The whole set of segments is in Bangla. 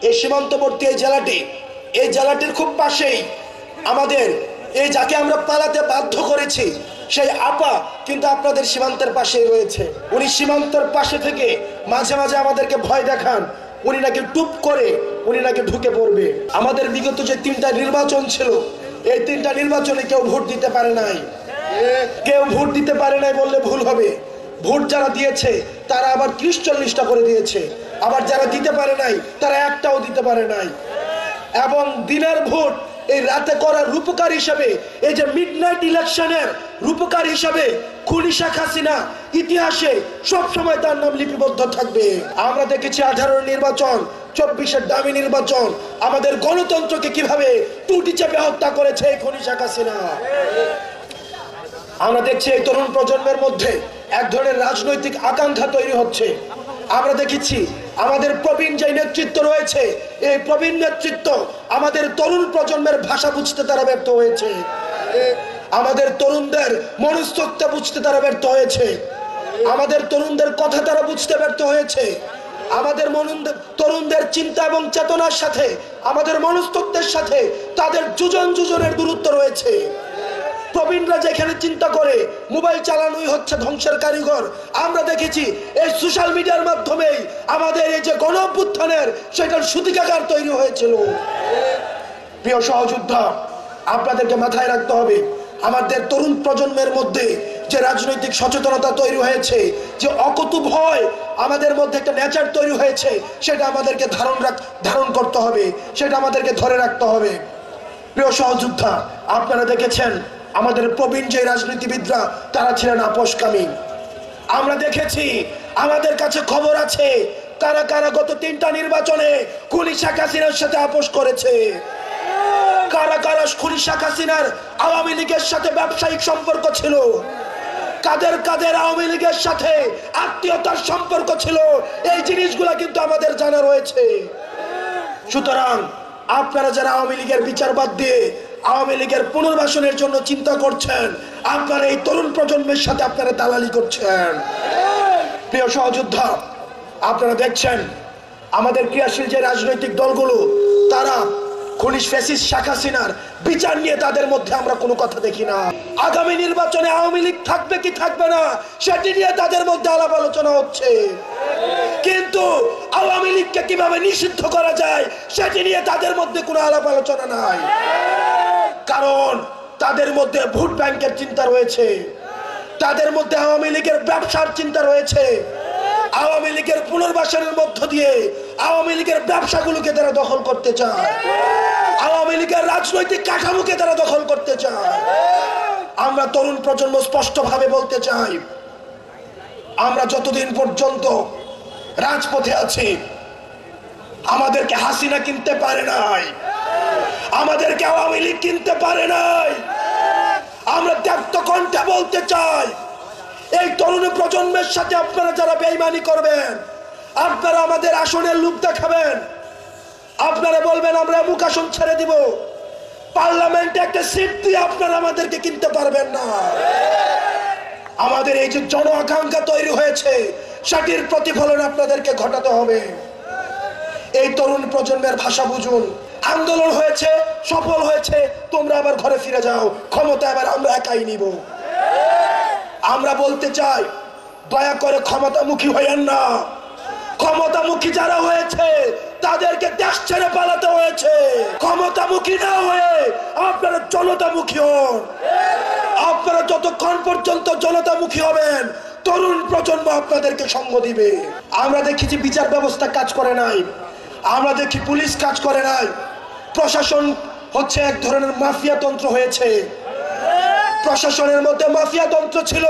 এই সীমান্তবর্তী এই জেলাটির খুব পাশেই আমাদের এই যাকে আমরা পালাতে বাধ্য করেছি সেই আপা কিন্তু আপনাদের সীমান্তের পাশেই রয়েছে। উনি সীমান্তের পাশে থেকে মাঝে মাঝে আমাদেরকে ভয় দেখান, উনি নাকি টুপ করে উনি নাকি ঢুকে পড়বে। আমাদের বিগত যে 3টা নির্বাচন ছিল, এই 3টা নির্বাচনে কেউ ভোট দিতে পারে নাই। কেউ ভোট দিতে পারে নাই বললে ভুল হবে। ভোট যারা দিয়েছে তারা আবার 30-40টা করে দিয়েছে, আবার যারা দিতে পারে নাই তারা একটাও দিতে পারে নাই। এবং দিনের ভোট এই রাতে করার রূপকার হিসাবে, এই যে মিডনাইট ইলেকশনের রূপকার হিসাবে খুনি শেখ হাসিনা ইতিহাসে সবসময় তার নাম লিপিবদ্ধ থাকবে। আমরা দেখেছি 18 নির্বাচন, 24-এর দামি নির্বাচন, আমাদের গণতন্ত্রকে কিভাবে টুটি চেপে হত্যা করেছে এই খুনি শেখ হাসিনা। আমরা দেখছি এই তরুণ প্রজন্মের মধ্যে এক ধরনের রাজনৈতিক আকাঙ্ক্ষা তৈরি হচ্ছে। আমরা দেখেছি আমাদের প্রবীণ যে নেতৃত্ব রয়েছে, এই প্রবীণ নেতৃত্ব আমাদের তরুণ প্রজন্মের ভাষা বুঝতে তারা ব্যর্থ হয়েছে, আমাদের তরুণদের মনস্তত্ত্ব বুঝতে তারা ব্যর্থ হয়েছে, আমাদের তরুণদের কথা তারা বুঝতে ব্যর্থ হয়েছে। আমাদের তরুণদের চিন্তা এবং চেতনার সাথে, আমাদের মনস্তত্ত্বের সাথে তাদের যুজনের দূরত্ব রয়েছে। প্রবীণরা যেখানে চিন্তা করে মোবাইল চালানোই হচ্ছে ধ্বংসের কারিগর, আমরা দেখেছি এই সোশ্যাল মিডিয়ার মাধ্যমেই আমাদের এই যে গণ অভ্যুত্থানের সেটার সূতিকাগার তৈরি হয়েছিল। প্রিয় সহযোদ্ধা, আপনাদেরকে মাথায় রাখতে হবে আমাদের তরুণ প্রজন্মের মধ্যে যে রাজনৈতিক সচেতনতা তৈরি হয়েছে, যে অকটু ভয় আমাদের মধ্যে একটা নেচার তৈরি হয়েছে, সেটা আমাদেরকে ধারণ করতে হবে, সেটা আমাদেরকে ধরে রাখতে হবে। প্রিয় সহযোদ্ধা, আপনারা দেখেছেন আমাদের প্রবীণ যে রাজনীতিবিদরা তারা ছিলেন আপোষকামী। আমরা দেখেছি, আমাদের কাছে খবর আছে কারা কারা গত 3টা নির্বাচনে খুনি শেখ হাসিনার সাথে আপোষ করেছে, কারা কারা খুনি শেখ হাসিনার আওয়ামী লীগের সাথে ব্যবসায়িক সম্পর্ক ছিল, কাদের কাদের আওয়ামী লীগের সাথে আত্মীয়তার সম্পর্ক ছিল, এই জিনিসগুলো কিন্তু আমাদের জানা রয়েছে। সুতরাং আপনারা যারা আওয়ামী লীগের বিচার বাদ দিয়ে আওয়ামী লীগের পুনর্বাসনের জন্য চিন্তা করছেন, আপনারা এই তরুণ প্রজন্মের সাথে আপনারা দালালি করছেন। প্রিয় সহযোদ্ধা, আপনারা দেখছেন আমাদের ক্রিয়াশীল যে রাজনৈতিক দলগুলো তারা খুনি ফ্যাসিস্ট শেখ হাসিনার বিচার নিয়ে তাদের মধ্যে আমরা কোনো কথা দেখি না। আগামী নির্বাচনে আওয়ামী লীগ থাকবে কি থাকবে না সেটি নিয়ে তাদের মধ্যে আলাপ আলোচনা হচ্ছে, কিন্তু আওয়ামী লীগকে কিভাবে নিষিদ্ধ করা যায় সেটি নিয়ে তাদের মধ্যে কোনো আলাপ আলোচনা নাই। কারণ তাদের মধ্যে ভোট ব্যাংকের চিন্তা রয়েছে, তাদের মধ্যে আওয়ামী লীগের ব্যবসার চিন্তা রয়েছে, আওয়ামী লীগের পুনর্বাসনের মধ্য দিয়ে আওয়ামী লীগের ব্যবসাগুলোকে তারা দখল করতে চায়, আওয়ামী লীগের রাজনৈতিক কাঠামোকে তারা দখল করতে চায়। আমরা তরুণ প্রজন্ম স্পষ্টভাবে বলতে চাই, আমরা যতদিন পর্যন্ত রাজপথে আছি আমাদেরকে হাসিনা কিনতে পারে নাই, আমাদেরকে আওয়ামী লীগ কিনতে পারে নাই। আমরা ত্যাক্ত কণ্ঠে বলতে চাই, এই তরুণ প্রজন্মের সাথে আপনারা যারা বেঈমানি করবেন, আপনারা আমাদের আসনের লোক দেখাবেন, আপনারা বলবেন আমরা মুখ আসন ছেড়ে দিব, পার্লামেন্টে একটা সিট দিয়ে আপনারা আমাদেরকে কিনতে পারবেন না। আমাদের এই যে জন আকাঙ্ক্ষা তৈরি হয়েছে সেটির প্রতিফলন আপনাদেরকে ঘটাতে হবে। এই তরুণ প্রজন্মের ভাষা বুঝুন। আন্দোলন হয়েছে, সফল হয়েছে, তোমরা আবার ঘরে ফিরে যাও, ক্ষমতা এবার আমরা একাই নিব। আমরা বলতে চাই, দয়া করে ক্ষমতামুখী হইয়েন না। ক্ষমতামুখী যারা হয়েছে তাদেরকে দেশ ছেড়ে পালাতে হয়েছে। ক্ষমতামুখী না হয়ে আপনারা জনতামুখী হন। আপনারা যতক্ষণ পর্যন্ত জনতামুখী হবেন তরুণ প্রজন্ম আপনাদেরকে সঙ্গ দিবে। আমরা দেখি যে বিচার ব্যবস্থা কাজ করে নাই, আমরা দেখি পুলিশ কাজ করে নাই, প্রশাসন হচ্ছে এক ধরনের মাফিয়া তন্ত্র হয়েছে, প্রশাসনের মধ্যে মাফিয়া তন্ত্র ছিল,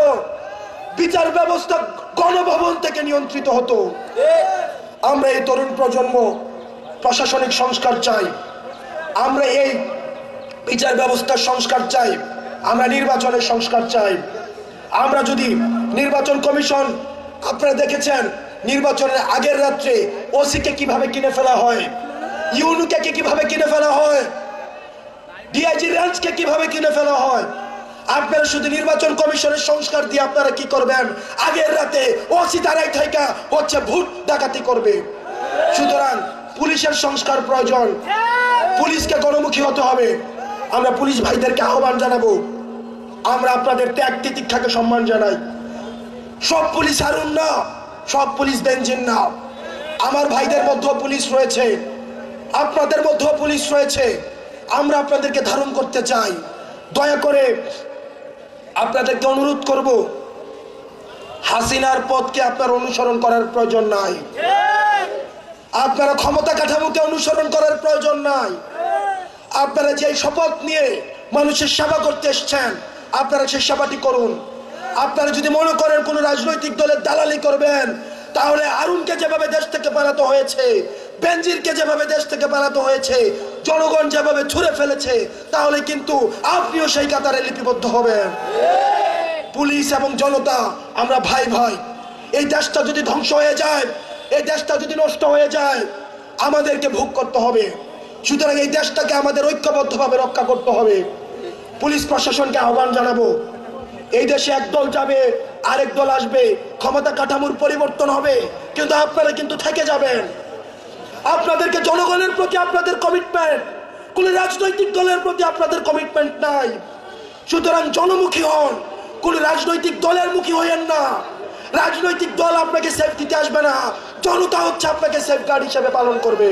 বিচার ব্যবস্থা গণভবন থেকে নিয়ন্ত্রিত হতো। আমরা এই তরুণ প্রজন্ম প্রশাসনিক সংস্কার চাই, আমরা এই বিচার ব্যবস্থার সংস্কার চাই, আমরা নির্বাচনের সংস্কার চাই। আমরা যদি নির্বাচন কমিশন, আপনারা দেখেছেন নির্বাচনের আগের রাত্রে ওসিকে কিভাবে কিনে ফেলা হয়, ইউনুকে কিভাবে কিনে ফেলা হয়, ডিআইজি রেঞ্জকে কিভাবে কিনে ফেলা হয়। আপনারা শুধু নির্বাচন কমিশনের সংস্কার দিয়ে আপনারা কি করবেন, আগের রাতে ওসি তারাই থাইকা হচ্ছে ভোট ডাকাতি করবে। সুতরাং পুলিশের সংস্কার প্রয়োজন, পুলিশকে গণমুখী হতে হবে। আমরা পুলিশ ভাইদেরকে আহ্বান জানাবো, আমরা আপনাদের ত্যাগ তিতিক্ষাকে সম্মান জানাই। সব পুলিশ হারুন না, সব পুলিশ বেঞ্জিন না। আমার ভাইদের মধ্যেও পুলিশ রয়েছে, আপনাদের মধ্যেও পুলিশ রয়েছে। আমরা আপনাদেরকে ধারণ করতে চাই। দয়া করে আপনাদেরকে অনুরোধ করব, হাসিনার পথকে আপনার অনুসরণ করার প্রয়োজন নাই, আপনারা ক্ষমতা কাঠামোকে অনুসরণ করার প্রয়োজন নাই। আপনারা যে শপথ নিয়ে মানুষের সেবা করতে এসছেন, আপনারা সেই সেবাটি করুন। আপনারা যদি মনে করেন কোন রাজনৈতিক দলের দালালি করবেন, তাহলে আরুনকে যেভাবে দেশ থেকে পালাতে হয়েছে, বেনজিরকে যেভাবে দেশ থেকে পালাতে হয়েছে, জনগণ যেভাবে ছুঁড়ে ফেলেছে, তাহলে কিন্তু আপনিও সেই কাতারে লিপিবদ্ধ হবেন। পুলিশ এবং জনতা আমরা ভাই ভাই। এই দেশটা যদি ধ্বংস হয়ে যায়, এই দেশটা যদি নষ্ট হয়ে যায়, আমাদেরকে ভোগ করতে হবে। সুতরাং এই দেশটাকে আমাদের ঐক্যবদ্ধভাবে রক্ষা করতে হবে। পুলিশ প্রশাসনকে আহ্বান জানাবো, এই দেশে একদল যাবে, আরেক দল আসবে, ক্ষমতা কাঠামোর পরিবর্তন হবে, কিন্তু আপনারা কিন্তু থেকে যাবেন। আপনাদেরকে জনগণের প্রতি আপনাদের কমিটমেন্ট, কোন রাজনৈতিক দলের প্রতি আপনাদের কমিটমেন্ট নাই। সুতরাং জনমুখী হন, কোন রাজনৈতিক দলের মুখী হইয়েন না। রাজনৈতিক দল আপনাকে সেফ দিতে আসবে না, জনতা হচ্ছে আপনাকে সেফগার্ড হিসেবে পালন করবে।